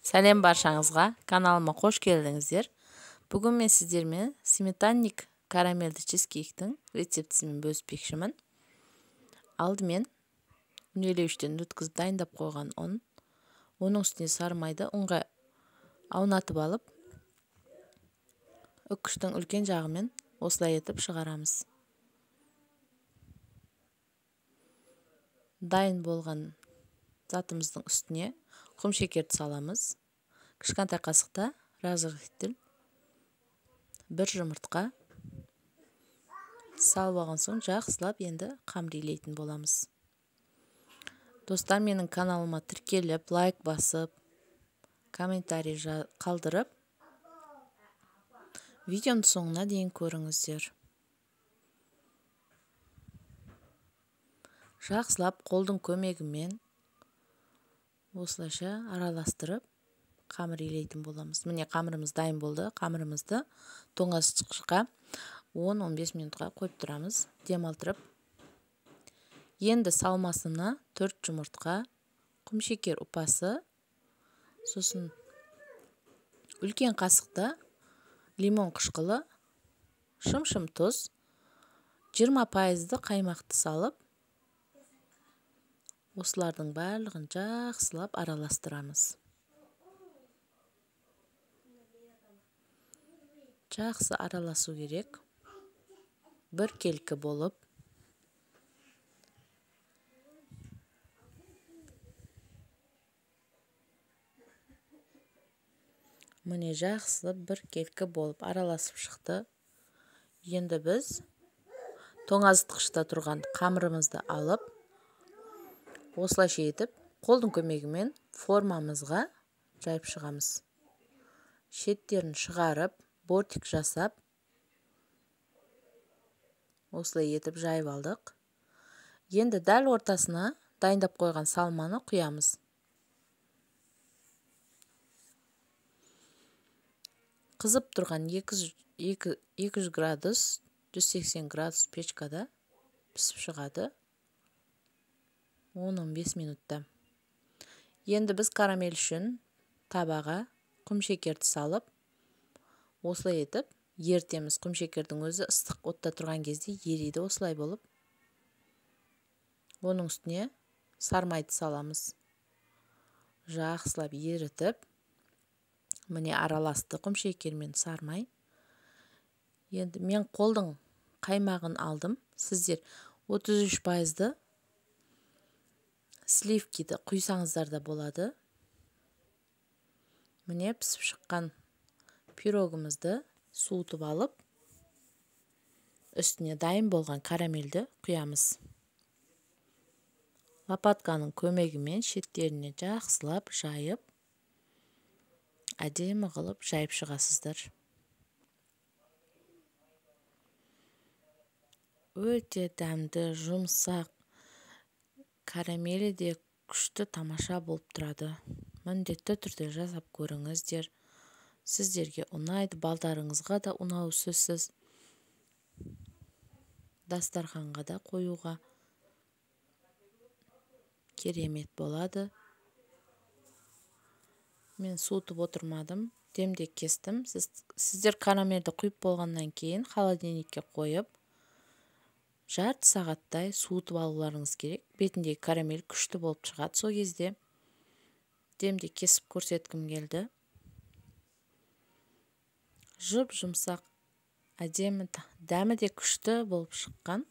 Сәлем баршаңызға, каналыма қош келдіңіздер. Бүгін мен сіздермен сметанник карамельді чизкейктің рецептісімен бөліспекшімін. Алдымен үнелеуіштен өткізіп дайындап қойған оның үстіне сары майды ұнға аунатып алып, үккіштің үлкен жағымен осылай етіп шығарамыз. Дайын болған затымыздың үстіне құм шекерді саламыз. Кішкентай қасықта разрыхтель, бір жұмыртқа салып алған соң жақсылап енді қамыр илейтін боламыз. Достар, менің каналыма тіркеліп, лайк басып, комментарий қалдырып, видеоның соңына дейін көріңіздер. Жақсылап қолдың көмегімен осылайша араластырып қамыр илейтін боламыз. Міне қамырымыз дайын болды. Қамырымызды тоңазытқышқа 10-15 минутқа қойып тұрамыз, демалтырып. Енді салмасына 4 жұмыртқа, құм шекер ұпасы, сосын үлкен қасықта лимон қышқылы, шым-шым тұз, 20% қаймақты салып, осылардың барлығын жақсылап араластырамыз. Жақсы араласу керек. Бір келкі болып. Міне жақсы бір келкі болып араласып шықты. Енді біз тоңазытқышта тұрған қамырымызды алып, осылайша етіп, қолдың көмегімен формамызға жайып шығамыз. Шеттерін шығарып, бортик жасап, осылай етіп жайып алдық. Енді дәл ортасына дайындап қойған салманы құямыз. Қызып тұрған 200 градус, 180 градус печкада пісіп шығады. 10-15 минутта. Енді біз карамель үшін табаға құм шекерді салып, осылай етіп ертеміз. Құм шекердің өзі ыстық отта тұрған кезде ериді осылай болып. Оның үстіне сары майды саламыз. Жақсылап ерітіп, міне араласты құм шекер мен сары май. Енді мен қолдың қаймағын алдым. Сіздер 33% сливкиді құйсаңыздар да болады. Міне пісіп шыққан пирогымызды суытып алып, үстіне дайын болған карамельді құямыз. Лопатканың көмегімен шеттеріне жақсылап жайып, әдемі қылып жайып шығасыздар. Өте дәмді, жұмсақ, карамелі де күшті, тамаша болып тұрады. Міндетті түрде жасап көріңіздер. Сіздерге ұнайды, балдарыңызға да ұнауы сөзсіз. Дастарханға да қоюға керемет болады. Мен суытып отырмадым, демдек кестім. Сіздер карамельді құйып болғаннан кейін холодильникке қойып, жарты сағаттай суытып алуларыңыз керек. Бетіндегі карамель күшті болып шығады. Сол кезде демдек кесіп көрсеткім келді. Жұп-жұмсақ, әдемі, дәмі де күшті болып шыққан.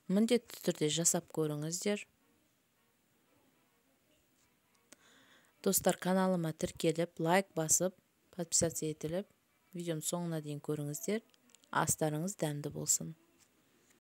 Міндетті түрде жасап көріңіздер. Достар, каналыма тіркеліп, лайк басып, подписаться етіліп, видеоның соңына дейін көріңіздер. Астарыңыз дәмді болсын.